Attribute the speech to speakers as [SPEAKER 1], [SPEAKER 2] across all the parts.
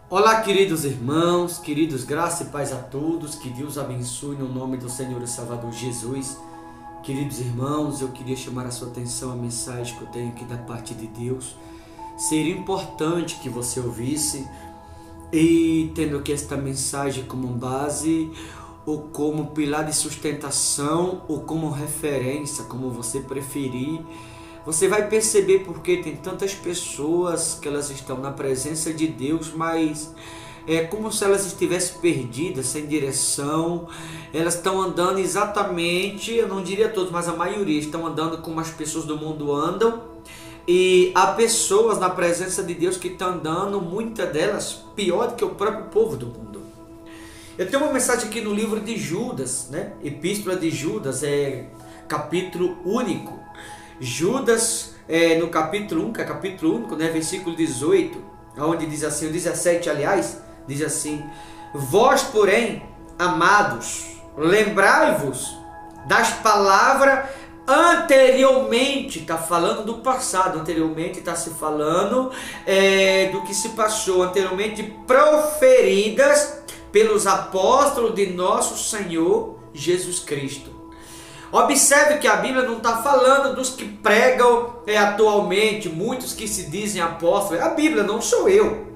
[SPEAKER 1] Olá, queridos irmãos, queridos, graça e paz a todos, que Deus abençoe no nome do Senhor e Salvador Jesus. Queridos irmãos, eu queria chamar a sua atenção à mensagem que eu tenho aqui da parte de Deus. Seria importante que você ouvisse e tendo aqui esta mensagem como base, ou como pilar de sustentação, ou como referência, como você preferir, você vai perceber porque tem tantas pessoas que elas estão na presença de Deus, mas é como se elas estivessem perdidas, sem direção. Elas estão andando exatamente, eu não diria todos, mas a maioria estão andando como as pessoas do mundo andam. E há pessoas na presença de Deus que estão andando, muitas delas, pior do que o próprio povo do mundo. Eu tenho uma mensagem aqui no livro de Judas, Epístola de Judas, capítulo único. Judas, no capítulo 1, que é capítulo único, versículo 18, onde diz assim, o 17 aliás, diz assim: Vós, porém, amados, lembrai-vos das palavras anteriormente, está falando do passado, anteriormente está se falando do que se passou, anteriormente proferidas pelos apóstolos de nosso Senhor Jesus Cristo. Observe que a Bíblia não está falando dos que pregam atualmente, muitos que se dizem apóstolos. A Bíblia não sou eu.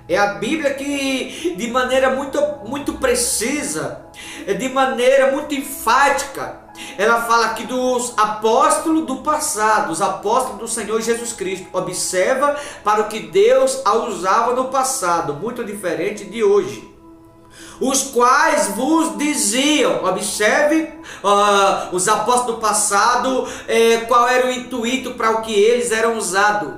[SPEAKER 1] É a Bíblia que, de maneira muito precisa, de maneira muito enfática, ela fala aqui dos apóstolos do passado, os apóstolos do Senhor Jesus Cristo. Observa para o que Deus a usava no passado, muito diferente de hoje. Os quais vos diziam, observe, os apóstolos do passado, qual era o intuito para o que eles eram usados,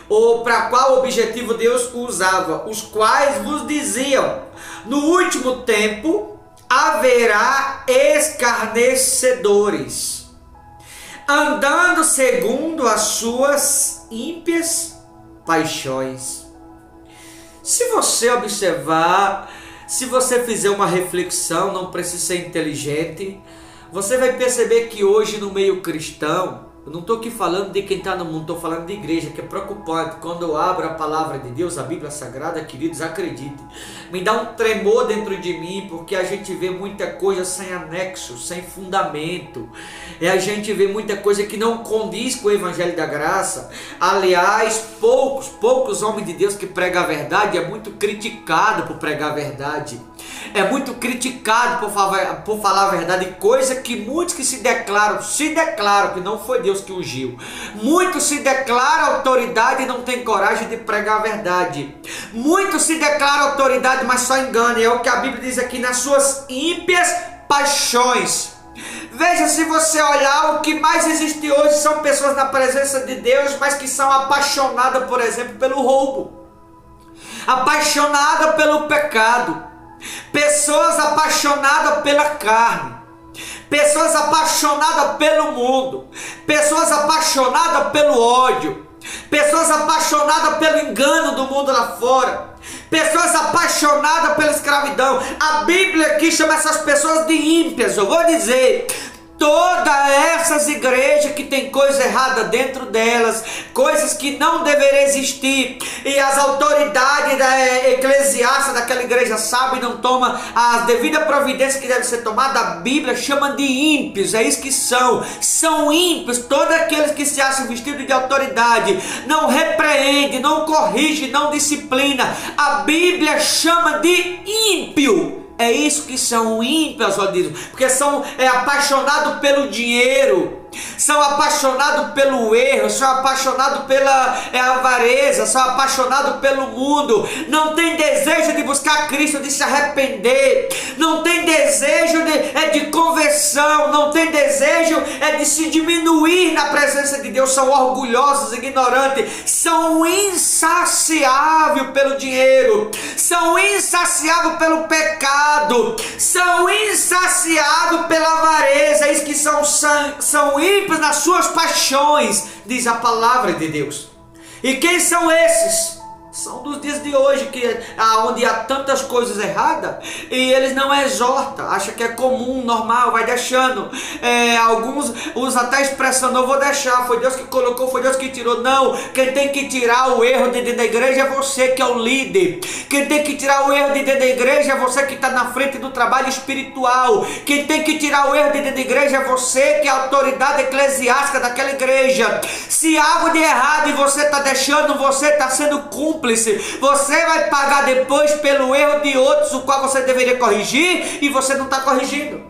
[SPEAKER 1] ou para qual objetivo Deus usava, os quais vos diziam, no último tempo haverá escarnecedores, andando segundo as suas ímpias paixões. Se você observar, se você fizer uma reflexão, não precisa ser inteligente, você vai perceber que hoje no meio cristão, eu não estou aqui falando de quem está no mundo, estou falando de igreja, que é preocupante. Quando eu abro a palavra de Deus, a Bíblia Sagrada, queridos, acreditem, me dá um tremor dentro de mim, porque a gente vê muita coisa sem anexo, sem fundamento, a gente vê muita coisa que não condiz com o Evangelho da Graça. Aliás, poucos homens de Deus que pregam a verdade é muito criticado por pregar a verdade. É muito criticado por falar a verdade, coisa que muitos que se declaram que não foi Deus que ungiu. Muitos se declaram autoridade e não tem coragem de pregar a verdade. Muitos se declaram autoridade, mas só enganam. É o que a Bíblia diz aqui, nas suas ímpias paixões. Veja, se você olhar, o que mais existe hoje são pessoas na presença de Deus, mas que são apaixonadas, por exemplo, pelo roubo, apaixonadas pelo pecado, pessoas apaixonadas pela carne, pessoas apaixonadas pelo mundo, pessoas apaixonadas pelo ódio, pessoas apaixonadas pelo engano do mundo lá fora, pessoas apaixonadas pela escravidão. A Bíblia aqui chama essas pessoas de ímpias. Eu vou dizer, todas essas igrejas que tem coisa errada dentro delas, coisas que não deveriam existir, e as autoridades eclesiásticas daquela igreja sabem e não tomam as devidas providências que devem ser tomadas, a Bíblia chama de ímpios. É isso que são ímpios, todos aqueles que se acham vestidos de autoridade, não repreende, não corrige, não disciplina, a Bíblia chama de ímpio. É isso que são ímpios, ó Deus, porque são apaixonados pelo dinheiro, são apaixonados pelo erro, são apaixonados pela avareza, são apaixonados pelo mundo, não tem desejo de buscar Cristo, de se arrepender, não tem desejo de conversão, não tem desejo de se diminuir na presença de Deus, são orgulhosos, ignorantes, são insaciáveis pelo dinheiro, são insaciáveis pelo pecado, são insaciáveis pela avareza. É isso que são ímpios nas suas paixões, diz a palavra de Deus. E quem são esses? São dos dias de hoje, onde há tantas coisas erradas e eles não exortam, acham que é comum, normal, vai deixando. Alguns usam até a expressão, não vou deixar, foi Deus que colocou, foi Deus que tirou. Não, quem tem que tirar o erro de dentro da igreja é você que é o líder. Quem tem que tirar o erro de dentro da igreja é você que está na frente do trabalho espiritual. Quem tem que tirar o erro de dentro da igreja é você que é a autoridade eclesiástica daquela igreja. Se há algo de errado e você está deixando, você está sendo cúmplice. Você vai pagar depois pelo erro de outros, o qual você deveria corrigir e você não está corrigindo.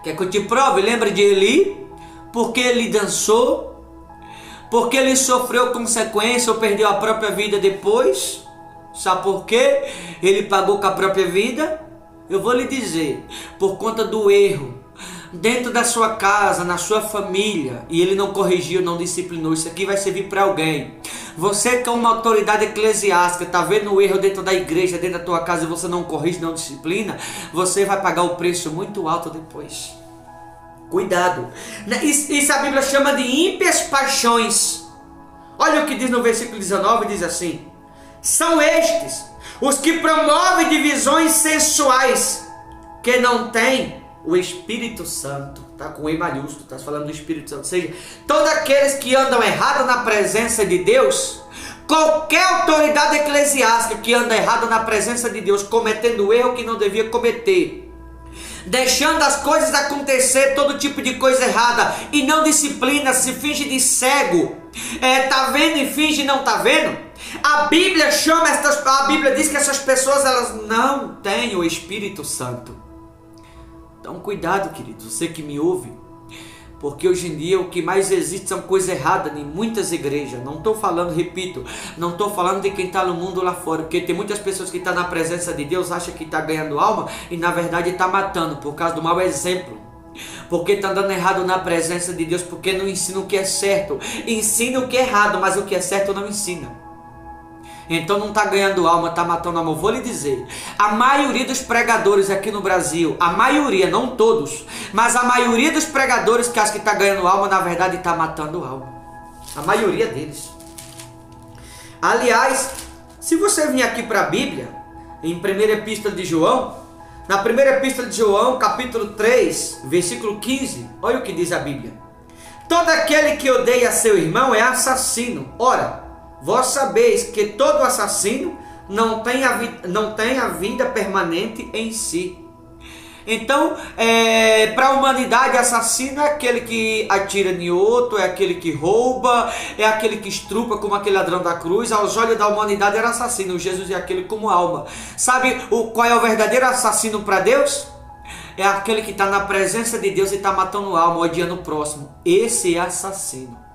[SPEAKER 1] Quer que eu te prove? Lembra de Eli? Porque ele dançou, porque ele sofreu consequência ou perdeu a própria vida depois. Sabe por quê? Ele pagou com a própria vida. Eu vou lhe dizer, por conta do erro dentro da sua casa, na sua família, e ele não corrigiu, não disciplinou. Isso aqui vai servir para alguém. Você que é uma autoridade eclesiástica, está vendo o erro dentro da igreja, dentro da tua casa, e você não corrige, não disciplina, você vai pagar o preço muito alto depois. Cuidado. Isso a Bíblia chama de ímpias paixões. Olha o que diz no versículo 19, diz assim: são estes os que promovem divisões sensuais, que não têm o Espírito Santo. Tá com E maiúsculo, tá falando do Espírito Santo. Ou seja, todos aqueles que andam errado na presença de Deus, qualquer autoridade eclesiástica que anda errado na presença de Deus, cometendo o erro que não devia cometer, deixando as coisas acontecer, todo tipo de coisa errada, e não disciplina, se finge de cego, tá vendo e finge não tá vendo. A Bíblia diz que essas pessoas, elas não têm o Espírito Santo. Então cuidado, querido, você que me ouve, porque hoje em dia o que mais existe são coisas erradas em muitas igrejas. Não estou falando, repito, não estou falando de quem está no mundo lá fora, porque tem muitas pessoas que estão na presença de Deus, acham que está ganhando alma e na verdade está matando por causa do mau exemplo. Porque está andando errado na presença de Deus, porque não ensina o que é certo, ensina o que é errado, mas o que é certo não ensina. Então não está ganhando alma, está matando alma. Eu vou lhe dizer, a maioria dos pregadores aqui no Brasil, a maioria, não todos, mas a maioria dos pregadores que acha que está ganhando alma, na verdade está matando alma. A maioria deles. Aliás, se você vir aqui para a Bíblia, em 1ª Epístola de João, na 1ª Epístola de João, capítulo 3, versículo 15, olha o que diz a Bíblia: todo aquele que odeia seu irmão é assassino. Ora, vós sabeis que todo assassino não tem a vida permanente em si. Então, para a humanidade, assassino é aquele que atira em outro, é aquele que rouba, é aquele que estrupa como aquele ladrão da cruz. Aos olhos da humanidade era assassino, Jesus é aquele como alma. Sabe qual é o verdadeiro assassino para Deus? É aquele que está na presença de Deus e está matando alma, odiando o próximo. Esse é assassino.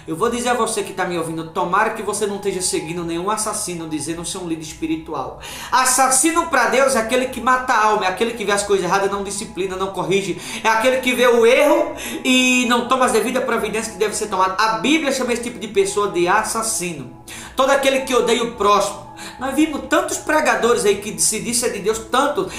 [SPEAKER 1] Eu vou dizer a você que está me ouvindo, tomara que você não esteja seguindo nenhum assassino, dizendo ser um líder espiritual. Assassino para Deus é aquele que mata a alma, é aquele que vê as coisas erradas, não disciplina, não corrige, é aquele que vê o erro e não toma as devidas providências que deve ser tomada. A Bíblia chama esse tipo de pessoa de assassino. Todo aquele que odeia o próximo. Nós vimos tantos pregadores aí que se disse de Deus, tantos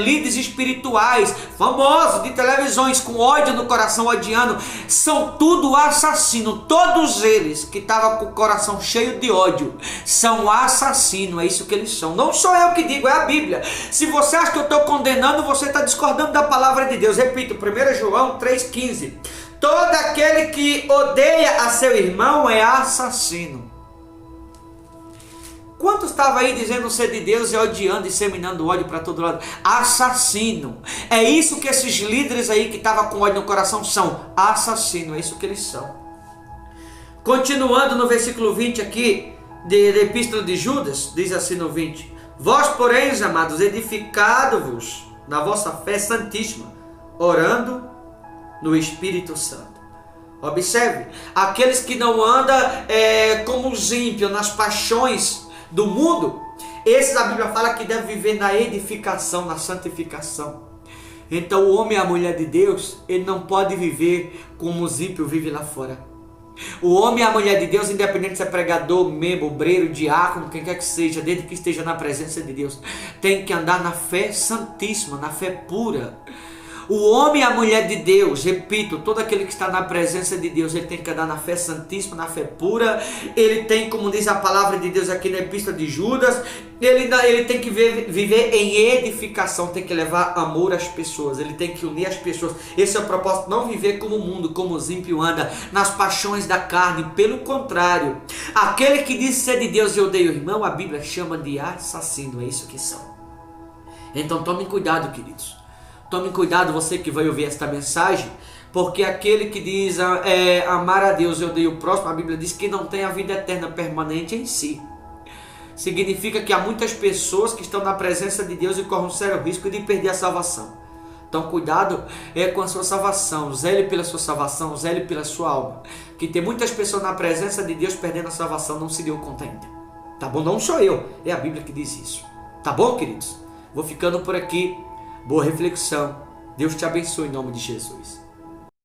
[SPEAKER 1] líderes espirituais, famosos de televisões, com ódio no coração, odiando, são tudo assassinos. Todos eles que estavam com o coração cheio de ódio são assassinos, é isso que eles são. Não sou eu que digo, é a Bíblia. Se você acha que eu estou condenando, você está discordando da palavra de Deus. Repito, 1 João 3,15: todo aquele que odeia a seu irmão é assassino. Quantos estavam aí dizendo ser de Deus e odiando, disseminando ódio para todo lado? Assassino. É isso que esses líderes aí que estavam com ódio no coração são. Assassino, é isso que eles são. Continuando no versículo 20 aqui, da Epístola de Judas, diz assim no 20: vós, porém, amados, edificado-vos na vossa fé santíssima, orando no Espírito Santo. Observe, aqueles que não andam como os ímpios, nas paixões do mundo, esses a Bíblia fala que deve viver na edificação, na santificação. Então o homem e a mulher de Deus, ele não pode viver como os ímpios vivem lá fora. O homem e a mulher de Deus, independente se é pregador, membro, obreiro, diácono, quem quer que seja, desde que esteja na presença de Deus, tem que andar na fé santíssima, na fé pura. O homem e a mulher de Deus, repito, todo aquele que está na presença de Deus, ele tem que andar na fé santíssima, na fé pura. Ele tem, como diz a palavra de Deus aqui na Epístola de Judas, ele tem que viver em edificação, tem que levar amor às pessoas, ele tem que unir as pessoas. Esse é o propósito, não viver como o mundo, como os ímpios andam, nas paixões da carne. Pelo contrário, aquele que diz ser de Deus e odeia o irmão, a Bíblia chama de assassino, é isso que são. Então tome cuidado, queridos. Tome cuidado, você que vai ouvir esta mensagem, porque aquele que diz amar a Deus e odeia o próximo, a Bíblia diz que não tem a vida eterna permanente em si. Significa que há muitas pessoas que estão na presença de Deus e correm um sério risco de perder a salvação. Então cuidado com a sua salvação, zele pela sua salvação, zele pela sua alma. Que tem muitas pessoas na presença de Deus perdendo a salvação, não se deu conta ainda. Tá bom? Não sou eu, é a Bíblia que diz isso. Tá bom, queridos? Vou ficando por aqui. Boa reflexão. Deus te abençoe em nome de Jesus.